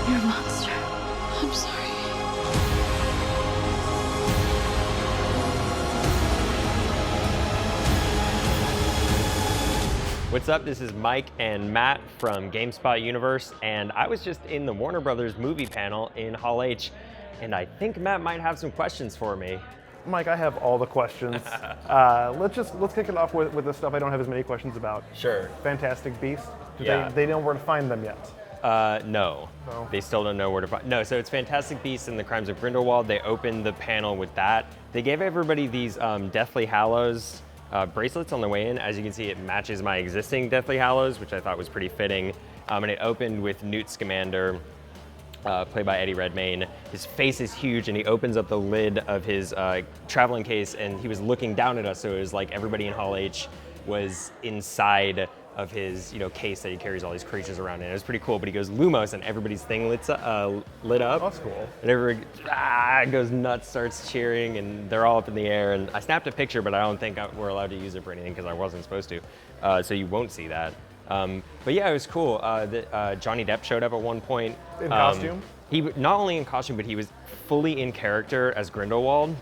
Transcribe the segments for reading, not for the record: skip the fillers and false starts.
You're a monster. I'm sorry. What's up? This is Mike and Matt from GameSpot Universe, and I was just in the Warner Brothers movie panel in Hall H, and I think Matt might have some questions for me. Mike, I have all the questions. Let's kick it off with the stuff I don't have as many questions about. Sure. Fantastic Beasts. Yeah. They know where to find them yet. No. No. They still don't know where to find. No, so it's Fantastic Beasts and the Crimes of Grindelwald. They opened the panel with that. They gave everybody these Deathly Hallows bracelets on the way in. As you can see, it matches my existing Deathly Hallows, which I thought was pretty fitting. And it opened with Newt Scamander, played by Eddie Redmayne. His face is huge, and he opens up the lid of his traveling case, and he was looking down at us, so it was like everybody in Hall H was inside of his case that he carries all these creatures around in. It was pretty cool, but he goes Lumos, and everybody's thing lit up. That's cool. And everybody goes nuts, starts cheering, and they're all up in the air. And I snapped a picture, but I don't think we're allowed to use it for anything because I wasn't supposed to. So you won't see that. But yeah, it was cool. Johnny Depp showed up at one point. In costume? He not only in costume, but he was fully in character as Grindelwald.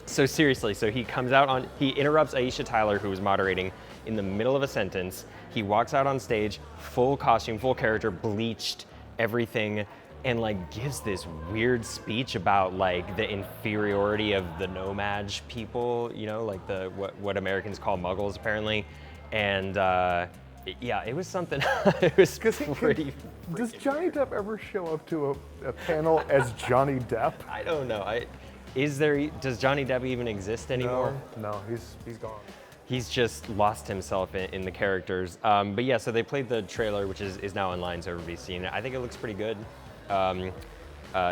So seriously, he comes out he interrupts Aisha Tyler, who was moderating, in the middle of a sentence. He walks out on stage, full costume, full character, bleached, everything, and gives this weird speech about the inferiority of the Nomad people, what Americans call Muggles apparently, and yeah, it was something. It was pretty. Does Johnny Depp ever show up to a panel as Johnny Depp? I don't know. Does Johnny Depp even exist anymore? No, he's gone. He's just lost himself in the characters. But yeah, so they played the trailer, which is now online, so everybody's seen it. I think it looks pretty good.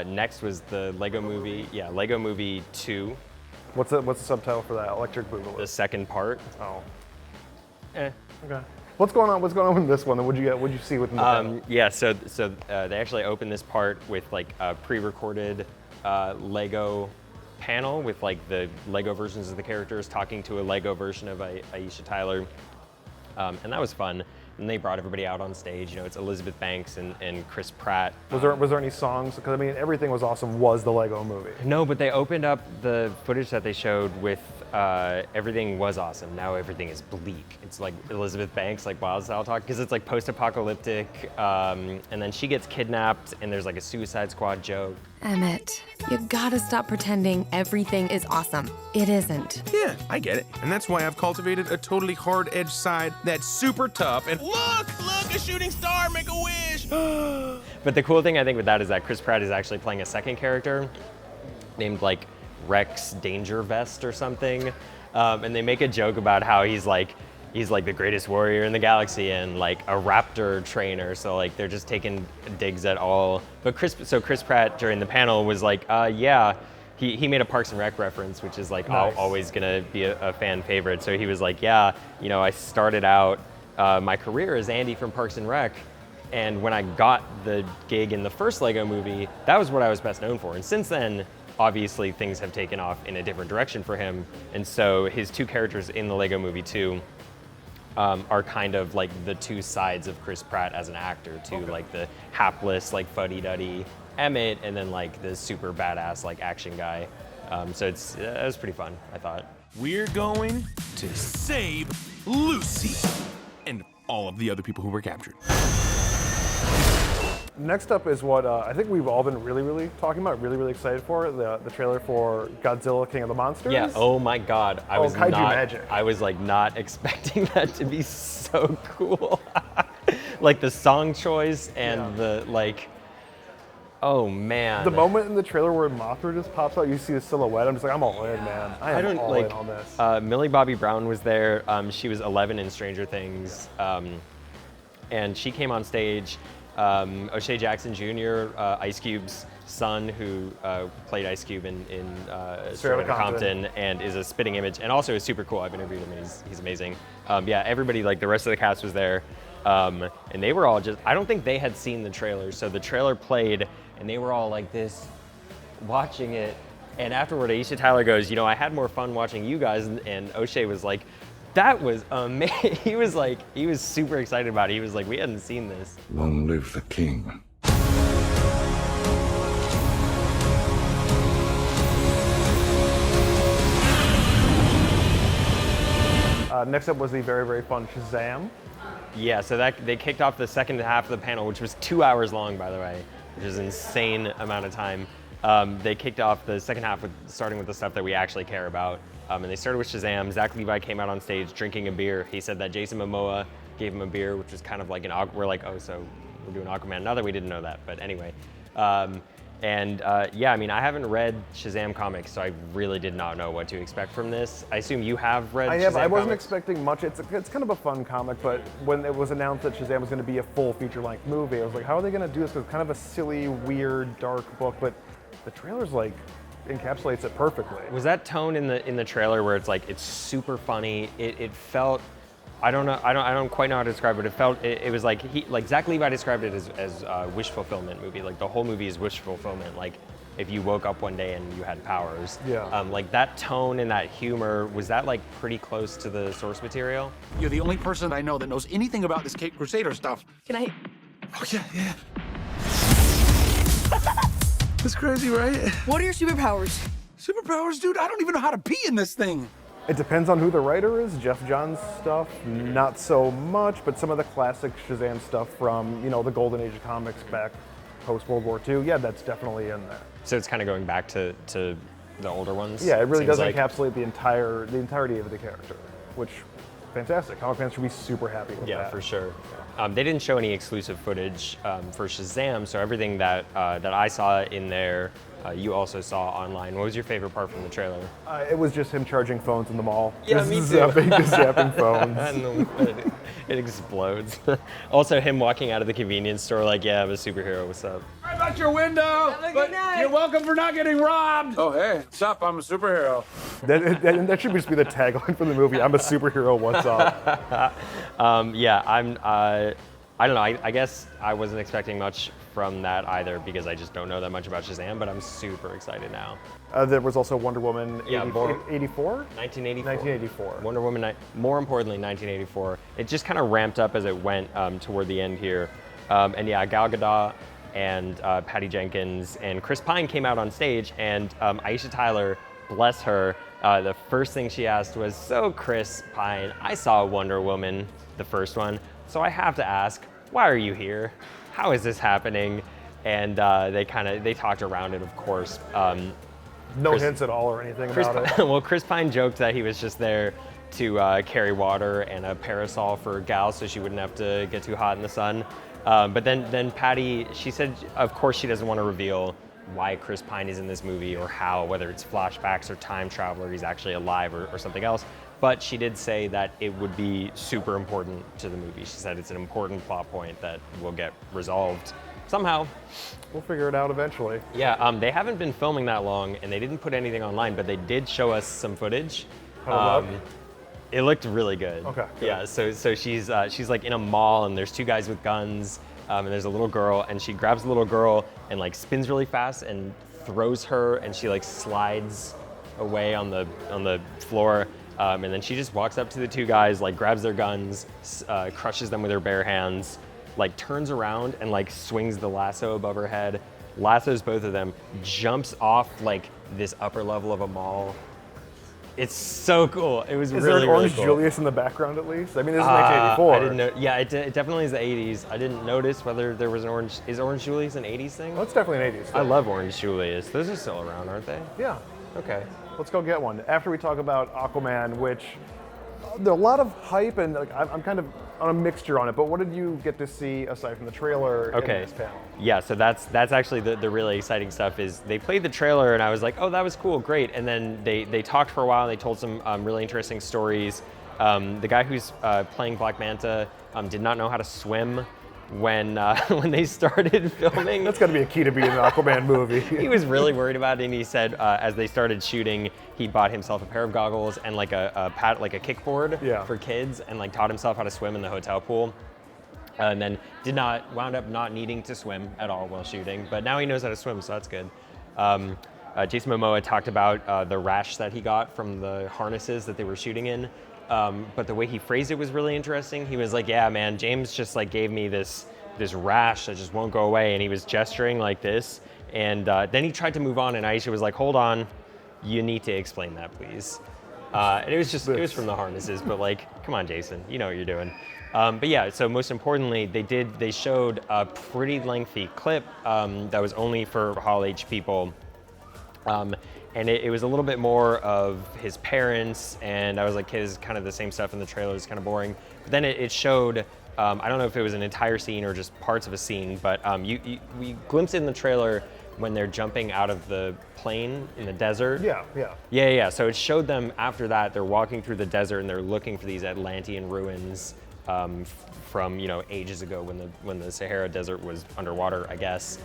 Next was the Lego Movie. Yeah, Lego Movie 2. What's the subtitle for that? Electric Boogaloo. The second part. Oh. Eh. Okay. What's going on with this one? What'd you see within the panel? Yeah, so they actually opened this part with a pre-recorded Lego panel with the Lego versions of the characters talking to a Lego version of Aisha Tyler, and that was fun. And they brought everybody out on stage. It's Elizabeth Banks and Chris Pratt. Was there any songs? Because everything was awesome. Was the Lego Movie? No, but they opened up the footage that they showed with everything was awesome. Now everything is bleak. It's like Elizabeth Banks, Wild Style talk, because it's post-apocalyptic, and then she gets kidnapped, and there's a Suicide Squad joke. Emmett, you gotta stop pretending everything is awesome. It isn't. Yeah, I get it. And that's why I've cultivated a totally hard-edged side that's super tough and look, a shooting star, make a wish. But the cool thing I think with that is that Chris Pratt is actually playing a second character named Rex Danger Vest or something. And they make a joke about how he's the greatest warrior in the galaxy and a raptor trainer. So they're just taking digs at all. But Chris Pratt during the panel was yeah, he made a Parks and Rec reference, which is Nice. always gonna be a fan favorite. So he was yeah, I started out my career as Andy from Parks and Rec. And when I got the gig in the first Lego Movie, that was what I was best known for. And since then, obviously things have taken off in a different direction for him. And so his two characters in the Lego Movie 2 are kind of the two sides of Chris Pratt as an actor too, Okay. the hapless, fuddy-duddy Emmett, and then the super badass action guy. So it was pretty fun, I thought. We're going to save Lucy and all of the other people who were captured. Next up is what I think we've all been really talking about, really excited for, the trailer for Godzilla King of the Monsters. Yeah, oh my God. Kaiju Magic. I was not expecting that to be so cool. The song choice and oh man. The moment in the trailer where Mothra just pops out, you see the silhouette, I'm just I'm all in, man. I am all in on this. Millie Bobby Brown was there. She was 11 in Stranger Things. And she came on stage. O'Shea Jackson Jr., Ice Cube's son, who played Ice Cube in Straight Outta Compton, and is a spitting image, and also is super cool. I've interviewed him, and he's amazing. Yeah, everybody, the rest of the cast was there, and they were all I don't think they had seen the trailer, so the trailer played, and they were all this, watching it, and afterward, Aisha Tyler goes, I had more fun watching you guys, and O'Shea was that was amazing. He was super excited about it. He was we hadn't seen this. Long live the king. Next up was the very, very fun Shazam. Yeah, so they kicked off the second half of the panel, which was 2 hours long, by the way, which is an insane amount of time. They kicked off the second half starting with the stuff that we actually care about. And they started with Shazam. Zach Levi came out on stage drinking a beer. He said that Jason Momoa gave him a beer, which was kind of like we're like, oh, so we're doing Aquaman. Not that we didn't know that, but anyway. Yeah, I mean, I haven't read Shazam comics, so I really did not know what to expect from this. I assume you have read Shazam I wasn't comics? expecting much. It's kind of a fun comic, but when it was announced that Shazam was going to be a full feature-length movie, I was like, how are they going to do this? Because it's kind of a silly, weird, dark book, but the trailer's like encapsulates it perfectly. Was that tone in the trailer where it's like it's super funny? It felt, I don't know, I don't quite know how to describe it. It felt it was like Zach Levi described it as a wish fulfillment movie. Like the whole movie is wish fulfillment. Like if you woke up one day and you had powers. Yeah. Like that tone and that humor, was that like pretty close to the source material? You're the only person I know that knows anything about this Cape Crusader stuff. Can I? Oh, yeah. That's crazy, right? What are your superpowers? Superpowers, dude? I don't even know how to pee in this thing. It depends on who the writer is. Jeff Johns' stuff, not so much, but some of the classic Shazam stuff from, the golden age of comics back post World War II, yeah, that's definitely in there. So it's kind of going back to the older ones? Yeah, it really Seems does like. encapsulate the entirety of the character, which, fantastic. Comic fans should be super happy with that. Yeah, for sure. They didn't show any exclusive footage for Shazam, so everything that I saw in there, you also saw online. What was your favorite part from the trailer? It was just him charging phones in the mall. Yeah, just me too. zapping phones. And it explodes. Also, him walking out of the convenience store like, yeah, I'm a superhero, what's up? Sorry about your window, but you're welcome for not getting robbed. Oh, hey, what's up? I'm a superhero. That should just be the tagline for the movie. I'm a superhero, what's up? Yeah, I don't know, I guess I wasn't expecting much from that either because I just don't know that much about Shazam, but I'm super excited now. There was also Wonder Woman 84? 1984. Wonder Woman, more importantly, 1984. It just kind of ramped up as it went toward the end here. And yeah, Gal Gadot and Patty Jenkins and Chris Pine came out on stage, and Aisha Tyler, bless her, the first thing she asked was, so Chris Pine, I saw Wonder Woman, the first one, so I have to ask, why are you here? How is this happening? And they talked around it, of course. No hints at all or anything about it? Well, Chris Pine joked that he was just there to carry water and a parasol for Gal so she wouldn't have to get too hot in the sun. But then Patty, she said, of course she doesn't want to reveal why Chris Pine is in this movie or how, whether it's flashbacks or time travel or he's actually alive or something else. But she did say that it would be super important to the movie. She said it's an important plot point that will get resolved somehow. We'll figure it out eventually. Yeah, they haven't been filming that long and they didn't put anything online, but they did show us some footage. It looked really good. Okay. Good. Yeah, so she's like in a mall and there's two guys with guns and there's a little girl and she grabs the little girl and like spins really fast and throws her and she like slides away on the floor. And then she just walks up to the two guys, like grabs their guns, crushes them with her bare hands, like turns around and like swings the lasso above her head, lassos both of them, jumps off like this upper level of a mall. It's so cool. It was Is really, there an Orange really cool. Julius in the background at least? I mean, this is 1984. I didn't know. Yeah, it definitely is the 80s. I didn't notice whether there was an Orange. Is Orange Julius an 80s thing? Well, it's definitely an 80s thing. I love Orange Julius. Those are still around, aren't they? Yeah. Okay. Let's go get one. After we talk about Aquaman, which there's a lot of hype and like, I'm kind of on a mixture on it, but what did you get to see aside from the trailer in this panel? Yeah, so that's actually the really exciting stuff is they played the trailer and I was like, oh, that was cool, great. And then they talked for a while and they told some really interesting stories. The guy who's playing Black Manta did not know how to swim when they started filming. That's got to be a key to being an Aquaman movie. He was really worried about it, and he said as they started shooting, he bought himself a pair of goggles and like a kickboard for kids, and like taught himself how to swim in the hotel pool. And then wound up not needing to swim at all while shooting, but now he knows how to swim, so that's good. Jason Momoa talked about the rash that he got from the harnesses that they were shooting in. But the way he phrased it was really interesting. He was like, yeah, man, James just like gave me this rash that just won't go away. And he was gesturing like this. And then he tried to move on and Aisha was like, hold on, you need to explain that, please. And it was from the harnesses, but like, come on, Jason, you know what you're doing. But yeah, so most importantly, they showed a pretty lengthy clip that was only for Hall H people. And it was a little bit more of his parents, and I was like, this is kind of the same stuff in the trailer, it's kind of boring. But then it showed, I don't know if it was an entire scene or just parts of a scene, but we glimpsed it in the trailer when they're jumping out of the plane in the desert. Yeah. So it showed them after that, they're walking through the desert and they're looking for these Atlantean ruins from ages ago when the Sahara Desert was underwater, I guess.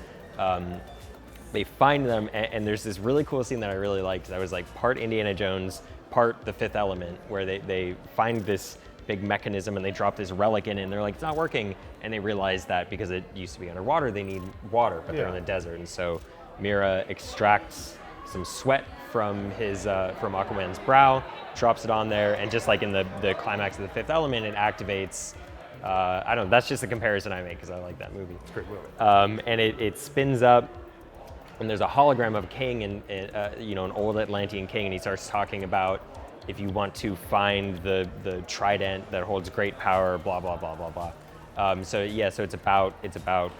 They find them, and there's this really cool scene that I really liked that was like part Indiana Jones, part The Fifth Element, where they find this big mechanism and they drop this relic in it and they're like, it's not working. And they realize that because it used to be underwater, they need water, but they're in the desert. And so Mira extracts some sweat from Aquaman's brow, drops it on there, and just like in the climax of The Fifth Element, it activates, I don't know, that's just the comparison I make because I like that movie. It's a great movie. And it spins up, and there's a hologram of a king, and an old Atlantean king, and he starts talking about if you want to find the trident that holds great power, blah blah blah blah blah. So it's about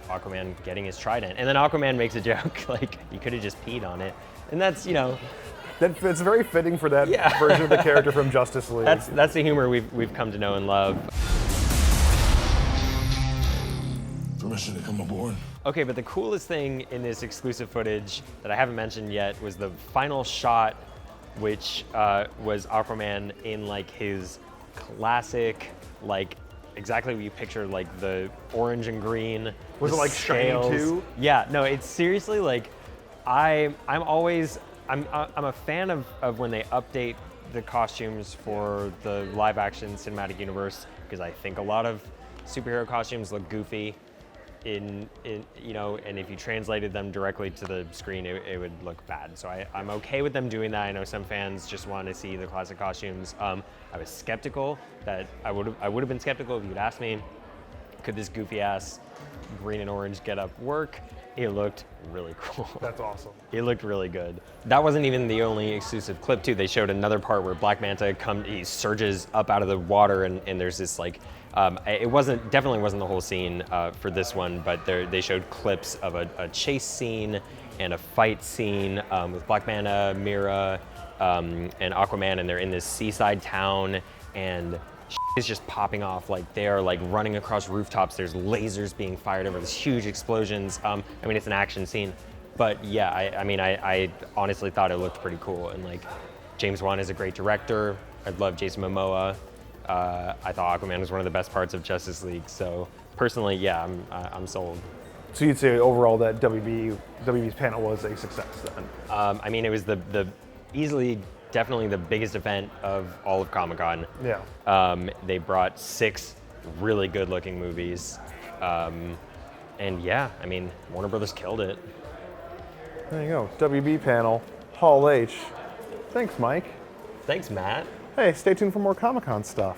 Aquaman getting his trident, and then Aquaman makes a joke like you could have just peed on it, and that's It's very fitting for that version of the character from Justice League. That's the humor we've come to know and love. Permission to come aboard. Okay, but the coolest thing in this exclusive footage that I haven't mentioned yet was the final shot, which was Aquaman in like his classic, like exactly what you picture, like the orange and green. Was it like shiny too? Yeah, no, it's seriously like, I'm a fan of when they update the costumes for the live action cinematic universe, because I think a lot of superhero costumes look goofy. And if you translated them directly to the screen, it would look bad. So I'm okay with them doing that. I know some fans just want to see the classic costumes. I was skeptical that I would have been skeptical if you'd asked me, could this goofy ass green and orange getup work? It looked really cool. That's awesome. It looked really good. That wasn't even the only exclusive clip too. They showed another part where Black Manta he surges up out of the water, and there's this like, it definitely wasn't the whole scene for this one, but they showed clips of a chase scene and a fight scene with Black Manta, Mira, and Aquaman, and they're in this seaside town, and is just popping off. Like they are like running across rooftops. There's lasers being fired over. There's huge explosions. It's an action scene, but yeah, I honestly thought it looked pretty cool. And like, James Wan is a great director. I love Jason Momoa. I thought Aquaman was one of the best parts of Justice League. So personally, yeah, I'm sold. So you'd say overall that WB's panel was a success then? It was the easily, definitely the biggest event of all of Comic-Con. Yeah. They brought 6 really good looking movies. And yeah, Warner Brothers killed it. There you go. WB panel, Hall H. Thanks, Mike. Thanks, Matt. Hey, stay tuned for more Comic-Con stuff.